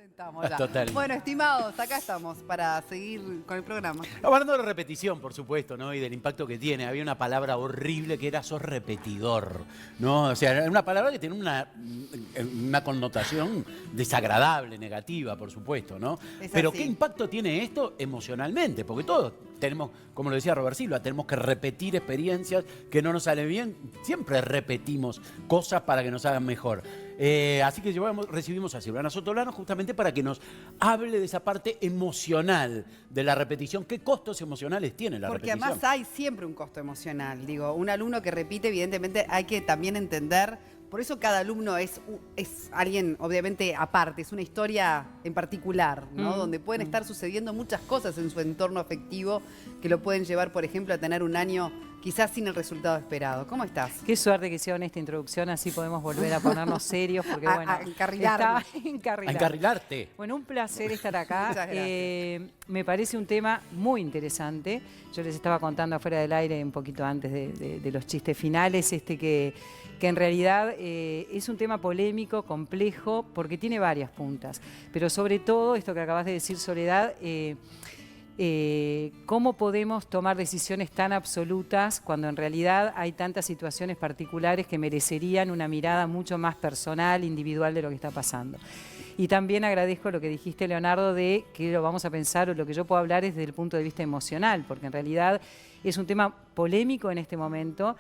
Estamos ya. Total. Bueno, estimados, acá estamos para seguir con el programa. Hablando de repetición, por supuesto, ¿no? Y del impacto que tiene. Había una palabra horrible que era sos repetidor, ¿no? O sea, era una palabra que tiene una connotación desagradable, negativa, por supuesto, ¿no? Pero ¿qué impacto tiene esto emocionalmente? Porque todos tenemos, como lo decía Robert Silva, tenemos que repetir experiencias que no nos salen bien. Siempre repetimos cosas para que nos hagan mejor. Así que recibimos a Silvana Sotolano justamente para que nos hable de esa parte emocional de la repetición. ¿Qué costos emocionales tiene la repetición? Porque además hay siempre un costo emocional. Digo, un alumno que repite, evidentemente hay que también entender. Por eso cada alumno es alguien, obviamente, aparte, es una historia en particular, ¿no? Donde pueden estar sucediendo muchas cosas en su entorno afectivo que lo pueden llevar, por ejemplo, a tener un año quizás sin el resultado esperado. ¿Cómo estás? Qué suerte que hicieron esta introducción, así podemos volver a ponernos serios, porque bueno, a encarrilarte. Bueno, un placer estar acá. Muchas gracias. Me parece un tema muy interesante. Yo les estaba contando afuera del aire un poquito antes de los chistes finales, que en realidad es un tema polémico, complejo, porque tiene varias puntas. Pero sobre todo, esto que acabas de decir, Soledad, cómo podemos tomar decisiones tan absolutas cuando en realidad hay tantas situaciones particulares que merecerían una mirada mucho más personal, individual de lo que está pasando. Y también agradezco lo que dijiste, Leonardo, de que lo vamos a pensar, o lo que yo puedo hablar es desde el punto de vista emocional, porque en realidad es un tema polémico en este momento.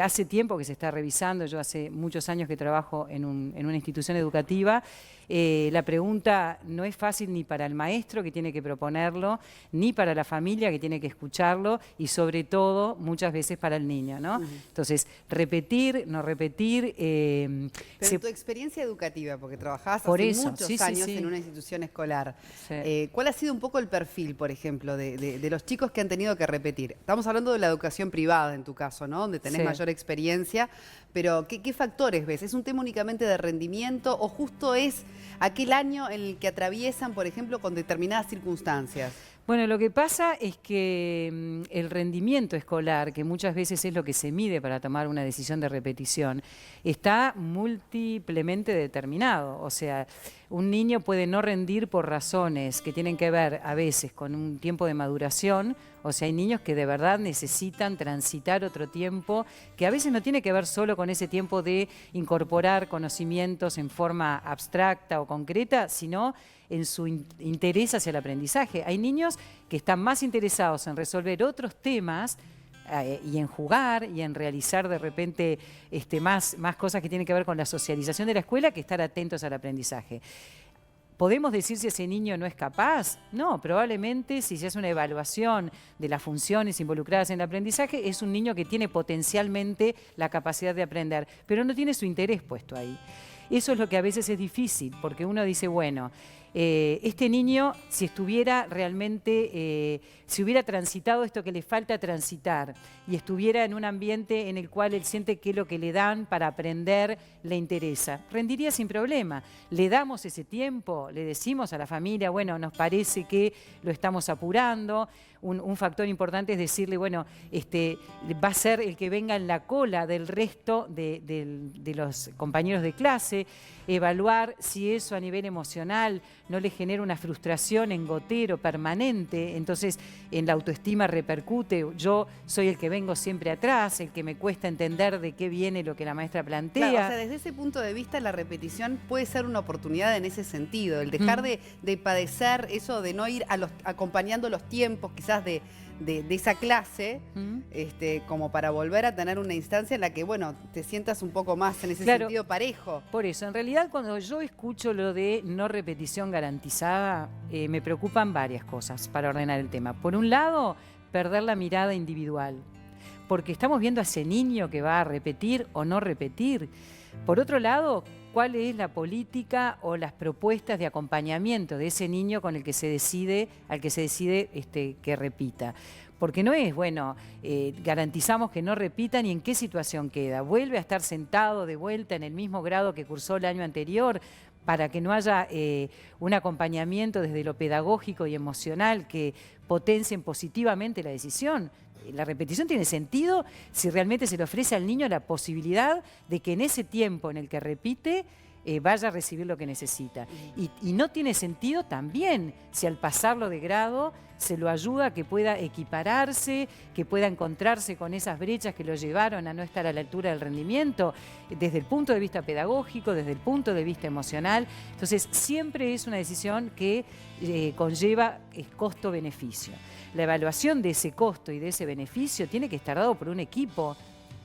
Hace tiempo que se está revisando, yo hace muchos años que trabajo en una institución educativa. La pregunta no es fácil ni para el maestro que tiene que proponerlo, ni para la familia que tiene que escucharlo, y sobre todo muchas veces para el niño, ¿no? Entonces, repetir, no repetir. Pero en tu experiencia educativa, porque trabajabas hace muchos años en una institución escolar, ¿cuál ha sido un poco el perfil, por ejemplo, de los chicos que han tenido que repetir? Estamos hablando de la educación privada en tu caso, ¿no? Donde tenés mayor experiencia, pero ¿qué factores ves? ¿Es un tema únicamente de rendimiento o justo es aquel año en el que atraviesan, por ejemplo, con determinadas circunstancias? Bueno, lo que pasa es que el rendimiento escolar, que muchas veces es lo que se mide para tomar una decisión de repetición, está múltiplemente determinado. O sea, un niño puede no rendir por razones que tienen que ver a veces con un tiempo de maduración. O sea, hay niños que de verdad necesitan transitar otro tiempo, que a veces no tiene que ver solo con ese tiempo de incorporar conocimientos en forma abstracta o concreta, sino en su interés hacia el aprendizaje. Hay niños que están más interesados en resolver otros temas y en jugar y en realizar de repente más cosas que tienen que ver con la socialización de la escuela que estar atentos al aprendizaje. ¿Podemos decir si ese niño no es capaz? No, probablemente si se hace una evaluación de las funciones involucradas en el aprendizaje, es un niño que tiene potencialmente la capacidad de aprender, pero no tiene su interés puesto ahí. Eso es lo que a veces es difícil, porque uno dice, bueno, este niño, si estuviera realmente, si hubiera transitado esto que le falta transitar y estuviera en un ambiente en el cual él siente que lo que le dan para aprender le interesa, rendiría sin problema. Le damos ese tiempo, le decimos a la familia, bueno, nos parece que lo estamos apurando. Un factor importante es decirle, bueno, va a ser el que venga en la cola del resto de los compañeros de clase, evaluar si eso a nivel emocional no le genera una frustración en gotero permanente, entonces en la autoestima repercute, yo soy el que vengo siempre atrás, el que me cuesta entender de qué viene lo que la maestra plantea. Claro, o sea, desde ese punto de vista la repetición puede ser una oportunidad en ese sentido, el dejar de padecer eso de no ir acompañando los tiempos quizás de esa clase, como para volver a tener una instancia en la que, bueno, te sientas un poco más en ese sentido parejo. Por eso, en realidad, cuando yo escucho lo de no repetición garantizada, me preocupan varias cosas para ordenar el tema. Por un lado, perder la mirada individual, porque estamos viendo a ese niño que va a repetir o no repetir. Por otro lado, ¿cuál es la política o las propuestas de acompañamiento de ese niño con el que se decide, que repita? Porque no es, bueno, garantizamos que no repitan y en qué situación queda. ¿Vuelve a estar sentado de vuelta en el mismo grado que cursó el año anterior para que no haya un acompañamiento desde lo pedagógico y emocional que potencien positivamente la decisión? La repetición tiene sentido si realmente se le ofrece al niño la posibilidad de que en ese tiempo en el que repite vaya a recibir lo que necesita. Y no tiene sentido también si al pasarlo de grado se lo ayuda a que pueda equipararse, que pueda encontrarse con esas brechas que lo llevaron a no estar a la altura del rendimiento, desde el punto de vista pedagógico, desde el punto de vista emocional. Entonces, siempre es una decisión que conlleva costo-beneficio. La evaluación de ese costo y de ese beneficio tiene que estar dado por un equipo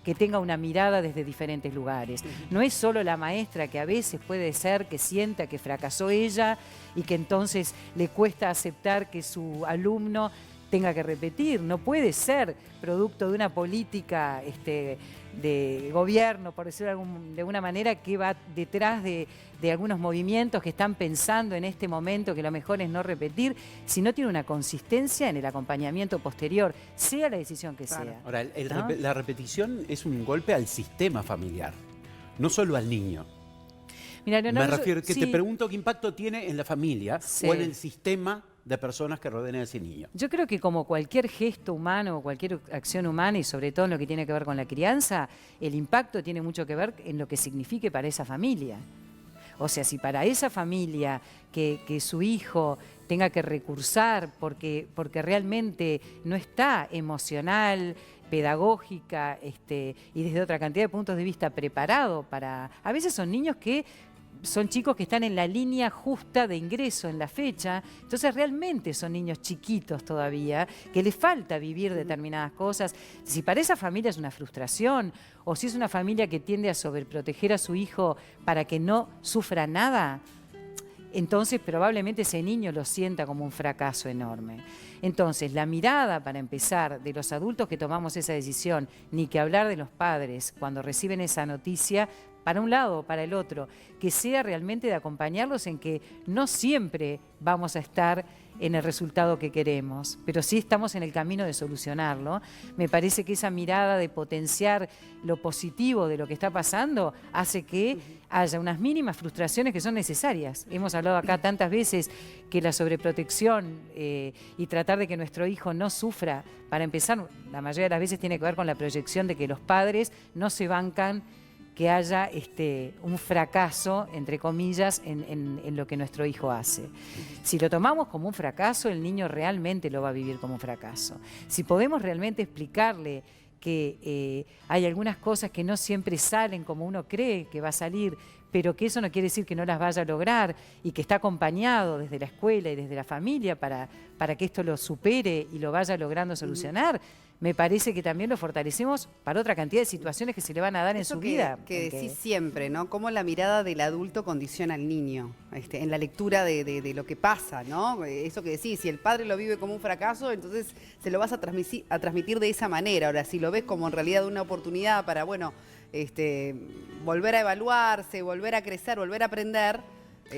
que tenga una mirada desde diferentes lugares. No es solo la maestra, que a veces puede ser que sienta que fracasó ella y que entonces le cuesta aceptar que su alumno tenga que repetir. No puede ser producto de una política de gobierno, por decirlo de alguna manera, que va detrás de algunos movimientos que están pensando en este momento que lo mejor es no repetir, si no tiene una consistencia en el acompañamiento posterior, sea la decisión que sea. Ahora, ¿no? la repetición es un golpe al sistema familiar, no solo al niño. Mira, Me refiero que sí. te pregunto qué impacto tiene en la familia Sí. o en el sistema de personas que rodean a ese niño. Yo creo que como cualquier gesto humano o cualquier acción humana, y sobre todo en lo que tiene que ver con la crianza, el impacto tiene mucho que ver en lo que signifique para esa familia. O sea, si para esa familia que su hijo tenga que recursar porque realmente no está emocional, pedagógica y desde otra cantidad de puntos de vista preparado para... A veces son niños que son chicos que están en la línea justa de ingreso en la fecha, entonces realmente son niños chiquitos todavía, que les falta vivir determinadas cosas. Si para esa familia es una frustración, o si es una familia que tiende a sobreproteger a su hijo para que no sufra nada, entonces probablemente ese niño lo sienta como un fracaso enorme. Entonces, la mirada, para empezar, de los adultos que tomamos esa decisión, ni que hablar de los padres cuando reciben esa noticia, para un lado o para el otro, que sea realmente de acompañarlos en que no siempre vamos a estar en el resultado que queremos, pero sí estamos en el camino de solucionarlo. Me parece que esa mirada de potenciar lo positivo de lo que está pasando hace que haya unas mínimas frustraciones que son necesarias. Hemos hablado acá tantas veces que la sobreprotección y tratar de que nuestro hijo no sufra, para empezar, la mayoría de las veces tiene que ver con la proyección de que los padres no se bancan que haya un fracaso, entre comillas, en lo que nuestro hijo hace. Si lo tomamos como un fracaso, el niño realmente lo va a vivir como un fracaso. Si podemos realmente explicarle que hay algunas cosas que no siempre salen como uno cree que va a salir, pero que eso no quiere decir que no las vaya a lograr y que está acompañado desde la escuela y desde la familia para que esto lo supere y lo vaya logrando solucionar, me parece que también lo fortalecemos para otra cantidad de situaciones que se le van a dar en su vida. Que decís siempre, ¿no? Cómo la mirada del adulto condiciona al niño, en la lectura de lo que pasa, ¿no? Eso que decís, si el padre lo vive como un fracaso, entonces se lo vas a transmitir de esa manera. Ahora, si lo ves como en realidad una oportunidad para, bueno, volver a evaluarse, volver a crecer, volver a aprender,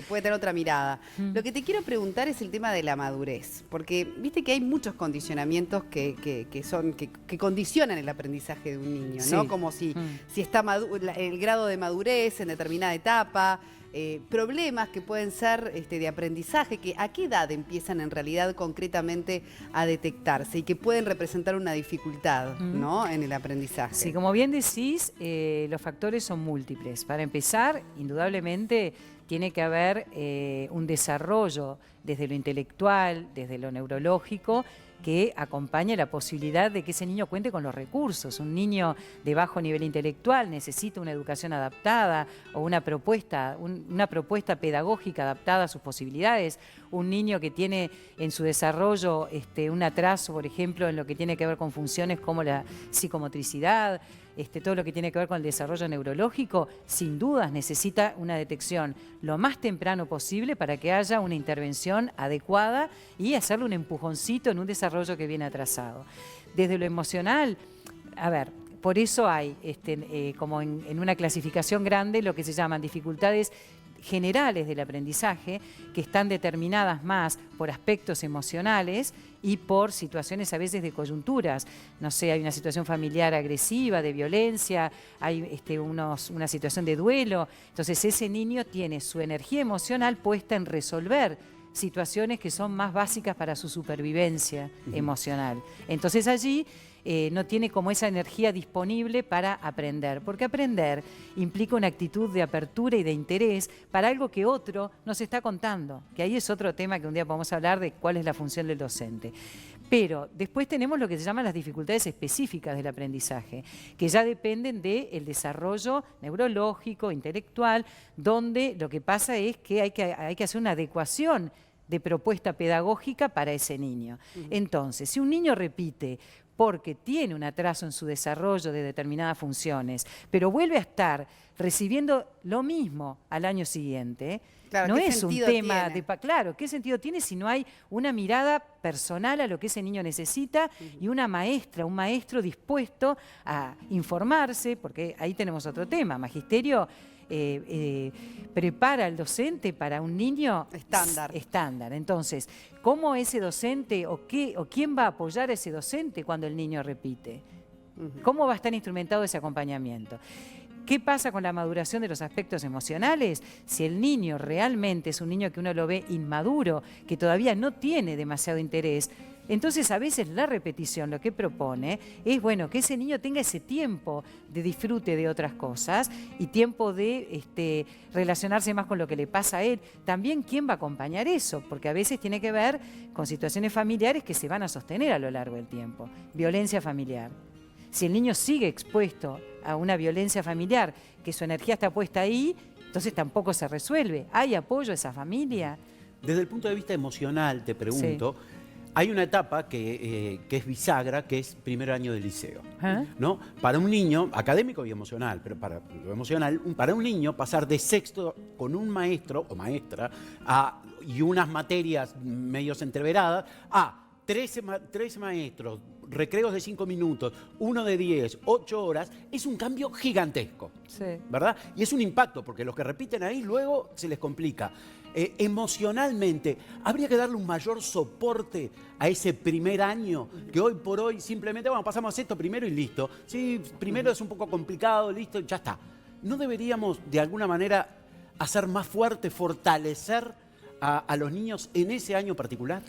puede tener otra mirada. Lo que te quiero preguntar es el tema de la madurez, porque viste que hay muchos condicionamientos que condicionan el aprendizaje de un niño, ¿no? Sí. Como si está el grado de madurez en determinada etapa, problemas que pueden ser de aprendizaje, que a qué edad empiezan en realidad concretamente a detectarse y que pueden representar una dificultad, ¿no? En el aprendizaje. Sí, como bien decís, los factores son múltiples. Para empezar, indudablemente tiene que haber un desarrollo desde lo intelectual, desde lo neurológico, que acompañe la posibilidad de que ese niño cuente con los recursos. Un niño de bajo nivel intelectual necesita una educación adaptada o una propuesta pedagógica adaptada a sus posibilidades. Un niño que tiene en su desarrollo un atraso, por ejemplo, en lo que tiene que ver con funciones como la psicomotricidad, todo lo que tiene que ver con el desarrollo neurológico, sin dudas necesita una detección lo más temprano posible para que haya una intervención adecuada y hacerle un empujoncito en un desarrollo que viene atrasado. Desde lo emocional, a ver, por eso hay, como en una clasificación grande, lo que se llaman dificultades generales del aprendizaje, que están determinadas más por aspectos emocionales y por situaciones a veces de coyunturas. No sé, hay una situación familiar agresiva, de violencia, hay una situación de duelo. Entonces ese niño tiene su energía emocional puesta en resolver situaciones que son más básicas para su supervivencia emocional. Entonces allí no tiene como esa energía disponible para aprender. Porque aprender implica una actitud de apertura y de interés para algo que otro nos está contando. Que ahí es otro tema que un día podemos hablar de cuál es la función del docente. Pero después tenemos lo que se llaman las dificultades específicas del aprendizaje, que ya dependen del desarrollo neurológico, intelectual, donde lo que pasa es que hay que hacer una adecuación de propuesta pedagógica para ese niño. Entonces, si un niño repite porque tiene un atraso en su desarrollo de determinadas funciones, pero vuelve a estar recibiendo lo mismo al año siguiente, claro, no es un tema tiene? claro, ¿qué sentido tiene si no hay una mirada personal a lo que ese niño necesita y una maestra, un maestro dispuesto a informarse? Porque ahí tenemos otro tema, magisterio prepara al docente para un niño estándar. Entonces, ¿cómo ese docente o quién va a apoyar a ese docente cuando el niño repite? ¿Cómo va a estar instrumentado ese acompañamiento? ¿Qué pasa con la maduración de los aspectos emocionales? Si el niño realmente es un niño que uno lo ve inmaduro, que todavía no tiene demasiado interés, entonces a veces la repetición lo que propone es, bueno, que ese niño tenga ese tiempo de disfrute de otras cosas y tiempo de relacionarse más con lo que le pasa a él. También, ¿quién va a acompañar eso? Porque a veces tiene que ver con situaciones familiares que se van a sostener a lo largo del tiempo. Violencia familiar. Si el niño sigue expuesto a una violencia familiar, que su energía está puesta ahí, entonces tampoco se resuelve. ¿Hay apoyo a esa familia? Desde el punto de vista emocional, te pregunto, hay una etapa que es bisagra, que es primer año de liceo, ¿no? Para un niño, académico y emocional, pero para lo emocional, para un niño pasar de sexto con un maestro o maestra y unas materias medio entreveradas a 13 maestros, recreos de 5 minutos, uno de 10, 8 horas, es un cambio gigantesco, ¿verdad? Y es un impacto, porque los que repiten ahí luego se les complica. Emocionalmente, habría que darle un mayor soporte a ese primer año, que hoy por hoy simplemente, bueno, pasamos esto primero y listo. Sí, primero es un poco complicado, listo, ya está. ¿No deberíamos, de alguna manera, hacer más fuerte, fortalecer a los niños en ese año particular?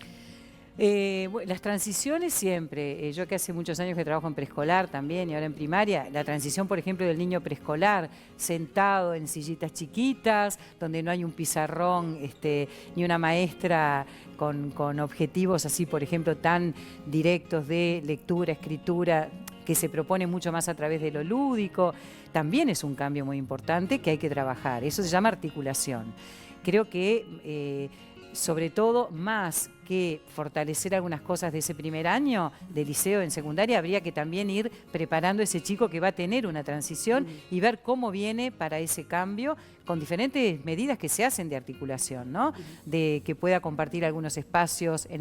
Las transiciones siempre, yo que hace muchos años que trabajo en preescolar también y ahora en primaria, la transición, por ejemplo, del niño preescolar sentado en sillitas chiquitas, donde no hay un pizarrón ni una maestra con objetivos así, por ejemplo, tan directos de lectura, escritura, que se propone mucho más a través de lo lúdico, también es un cambio muy importante que hay que trabajar. Eso se llama articulación. Creo que sobre todo, más que fortalecer algunas cosas de ese primer año de liceo en secundaria, habría que también ir preparando a ese chico que va a tener una transición y ver cómo viene para ese cambio con diferentes medidas que se hacen de articulación, ¿no? De que pueda compartir algunos espacios en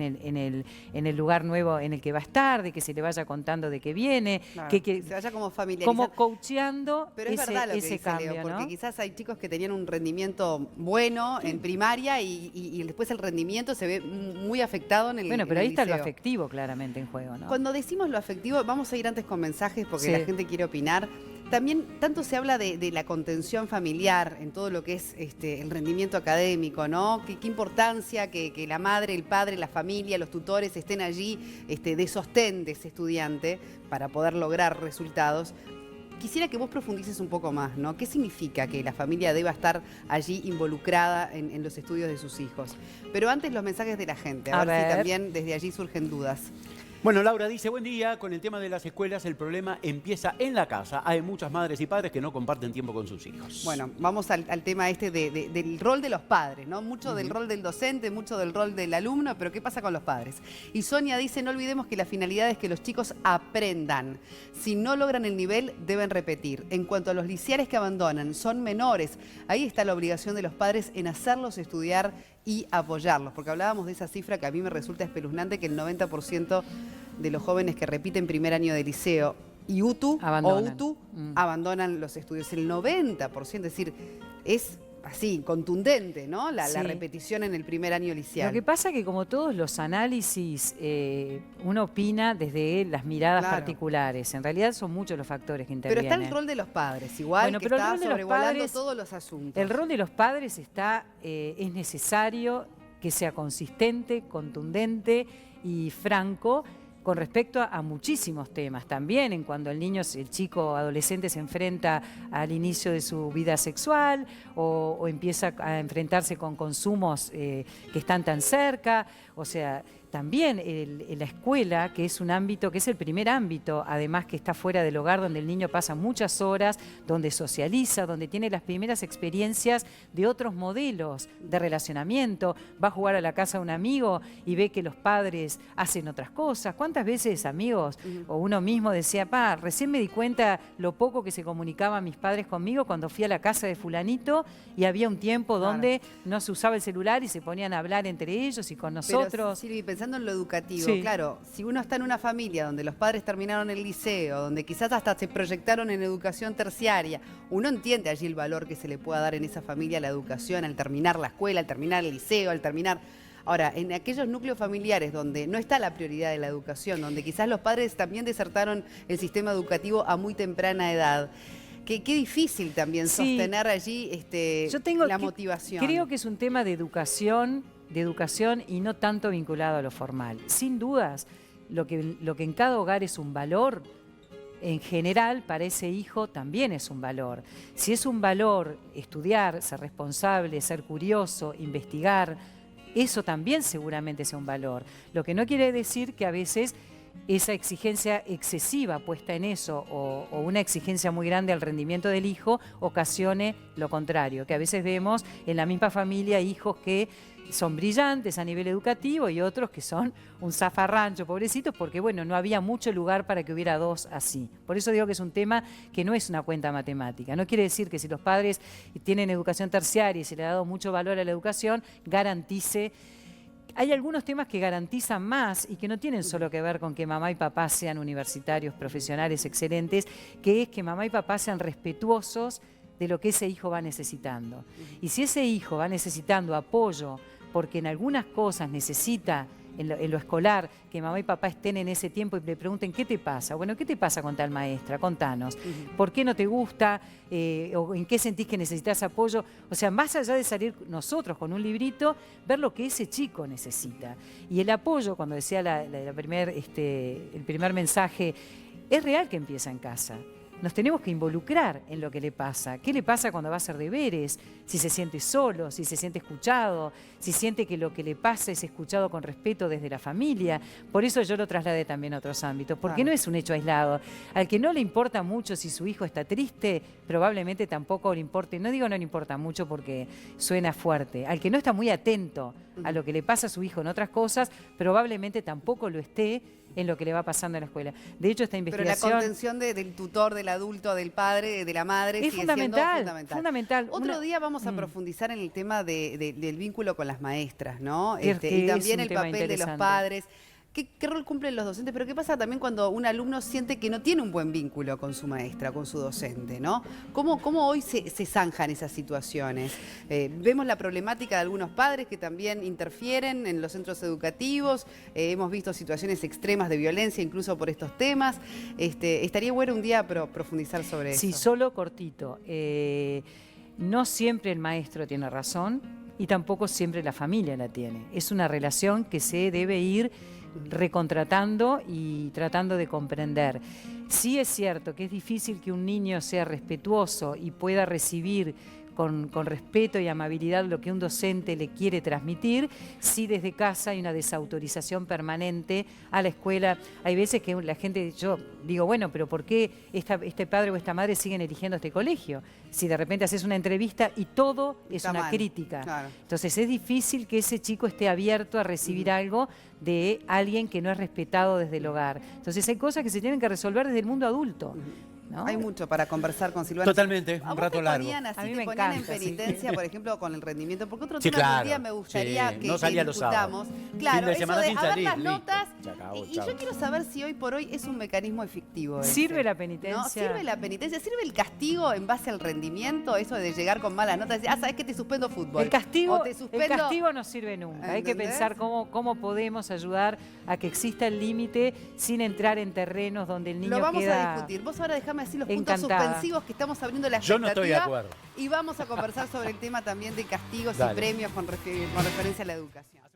el lugar nuevo en el que va a estar, de que se le vaya contando de qué viene, claro, que se vaya como familiarizando. Como coacheando pero es verdad lo que ese dice cambio, Leo, porque ¿no? quizás hay chicos que tenían un rendimiento bueno en primaria y después el rendimiento se ve muy afectado en el Bueno, pero ahí está lo liceo. afectivo claramente en juego, ¿no? Cuando decimos lo afectivo, vamos a ir antes con mensajes porque la gente quiere opinar. También tanto se habla de la contención familiar en todo lo que es el rendimiento académico, ¿no? Qué importancia que la madre, el padre, la familia, los tutores estén allí de sostén de ese estudiante para poder lograr resultados. Quisiera que vos profundices un poco más, ¿no? ¿Qué significa que la familia deba estar allí involucrada en los estudios de sus hijos? Pero antes los mensajes de la gente, a ver si también desde allí surgen dudas. Bueno, Laura dice, buen día, con el tema de las escuelas el problema empieza en la casa. Hay muchas madres y padres que no comparten tiempo con sus hijos. Bueno, vamos al tema del rol de los padres, ¿no? Mucho del rol del docente, mucho del rol del alumno, pero ¿qué pasa con los padres? Y Sonia dice, no olvidemos que la finalidad es que los chicos aprendan. Si no logran el nivel, deben repetir. En cuanto a los liceales que abandonan, son menores. Ahí está la obligación de los padres en hacerlos estudiar y apoyarlos, porque hablábamos de esa cifra que a mí me resulta espeluznante, que el 90% de los jóvenes que repiten primer año de liceo y abandonan los estudios. El 90%, es decir, es así, contundente, ¿no? La repetición en el primer año liceal. Lo que pasa es que como todos los análisis, uno opina desde las miradas particulares. En realidad son muchos los factores que intervienen. Pero está el rol de los padres, igual que está sobrevolando todos los asuntos. El rol de los padres es necesario que sea consistente, contundente y franco con respecto a muchísimos temas. También en cuando el chico adolescente se enfrenta al inicio de su vida sexual o empieza a enfrentarse con consumos que están tan cerca. O sea, también la escuela, que es un ámbito, que es el primer ámbito, además que está fuera del hogar, donde el niño pasa muchas horas, donde socializa, donde tiene las primeras experiencias de otros modelos de relacionamiento. Va a jugar a la casa de un amigo y ve que los padres hacen otras cosas. ¿Cuántas veces, amigos, o uno mismo decía, recién me di cuenta lo poco que se comunicaban mis padres conmigo cuando fui a la casa de fulanito y había un tiempo donde no se usaba el celular y se ponían a hablar entre ellos y con nosotros? Pero, Silvi, pensando en lo educativo, sí, claro, si uno está en una familia donde los padres terminaron el liceo, donde quizás hasta se proyectaron en educación terciaria, uno entiende allí el valor que se le pueda dar en esa familia a la educación, al terminar la escuela, al terminar el liceo, al terminar... Ahora, en aquellos núcleos familiares donde no está la prioridad de la educación, donde quizás los padres también desertaron el sistema educativo a muy temprana edad, qué difícil también sostener allí la motivación. Creo que es un tema de educación y no tanto vinculado a lo formal. Sin dudas, lo que en cada hogar es un valor, en general para ese hijo también es un valor. Si es un valor estudiar, ser responsable, ser curioso, investigar, eso también seguramente es un valor. Lo que no quiere decir que a veces esa exigencia excesiva puesta en eso o una exigencia muy grande al rendimiento del hijo ocasione lo contrario, que a veces vemos en la misma familia hijos que son brillantes a nivel educativo y otros que son un zafarrancho, pobrecitos, porque bueno, no había mucho lugar para que hubiera dos así. Por eso digo que es un tema que no es una cuenta matemática. No quiere decir que si los padres tienen educación terciaria y se le ha dado mucho valor a la educación, garantice. Hay algunos temas que garantizan más y que no tienen solo que ver con que mamá y papá sean universitarios, profesionales, excelentes, que es que mamá y papá sean respetuosos de lo que ese hijo va necesitando. Y si ese hijo va necesitando apoyo, porque en algunas cosas necesita, en lo escolar, que mamá y papá estén en ese tiempo y le pregunten, ¿qué te pasa? Bueno, ¿qué te pasa con tal maestra? Contanos. ¿Por qué no te gusta? ¿O en qué sentís que necesitas apoyo? O sea, más allá de salir nosotros con un librito, ver lo que ese chico necesita. Y el apoyo, cuando decía el primer mensaje, es real que empieza en casa. Nos tenemos que involucrar en lo que le pasa. ¿Qué le pasa cuando va a hacer deberes? Si se siente solo, si se siente escuchado, si siente que lo que le pasa es escuchado con respeto desde la familia. Por eso yo lo trasladé también a otros ámbitos, porque no es un hecho aislado. Al que no le importa mucho si su hijo está triste, probablemente tampoco le importe. No digo no le importa mucho porque suena fuerte. Al que no está muy atento a lo que le pasa a su hijo en otras cosas, probablemente tampoco lo esté en lo que le va pasando en la escuela. De hecho, esta investigación... Pero la contención del tutor, del adulto, del padre, de la madre, es fundamental. Otro día vamos a profundizar en el tema del vínculo con las maestras, ¿no? Y también el papel de los padres. ¿Qué rol cumplen los docentes? Pero ¿qué pasa también cuando un alumno siente que no tiene un buen vínculo con su maestra, con su docente, ¿no? ¿Cómo hoy se zanjan esas situaciones? Vemos la problemática de algunos padres que también interfieren en los centros educativos. Hemos visto situaciones extremas de violencia incluso por estos temas. Estaría bueno un día profundizar sobre eso. Sí, solo cortito. No siempre el maestro tiene razón y tampoco siempre la familia la tiene. Es una relación que se debe ir recontratando y tratando de comprender. Sí es cierto que es difícil que un niño sea respetuoso y pueda recibir con respeto y amabilidad lo que un docente le quiere transmitir, si desde casa hay una desautorización permanente a la escuela. Hay veces que la gente, yo digo, bueno, pero ¿por qué este padre o esta madre siguen eligiendo este colegio? Si de repente haces una entrevista y todo es una crítica. Claro. Entonces es difícil que ese chico esté abierto a recibir algo de alguien que no es respetado desde el hogar. Entonces hay cosas que se tienen que resolver desde el mundo adulto. ¿No? Hay mucho para conversar con Silvana. Totalmente, un rato largo. A mí me encanta, en penitencia, por ejemplo, con el rendimiento, porque otro tema que un día me gustaría que discutamos. Claro, eso de a ver las notas. Y yo quiero saber si hoy por hoy es un mecanismo efectivo. ¿Sirve la penitencia? ¿No? ¿Sirve la penitencia? ¿Sirve el castigo en base al rendimiento? Eso de llegar con malas notas, decir, ¿sabes qué? Te suspendo fútbol. El castigo no sirve nunca. ¿Entendés? Hay que pensar cómo podemos ayudar a que exista el límite sin entrar en terrenos donde el niño queda... Lo vamos a discutir. Vos ahora déjame decir los puntos suspensivos que estamos abriendo la expectativa. Yo no estoy de acuerdo. Y vamos a conversar sobre el tema también de castigos y premios con referencia a la educación.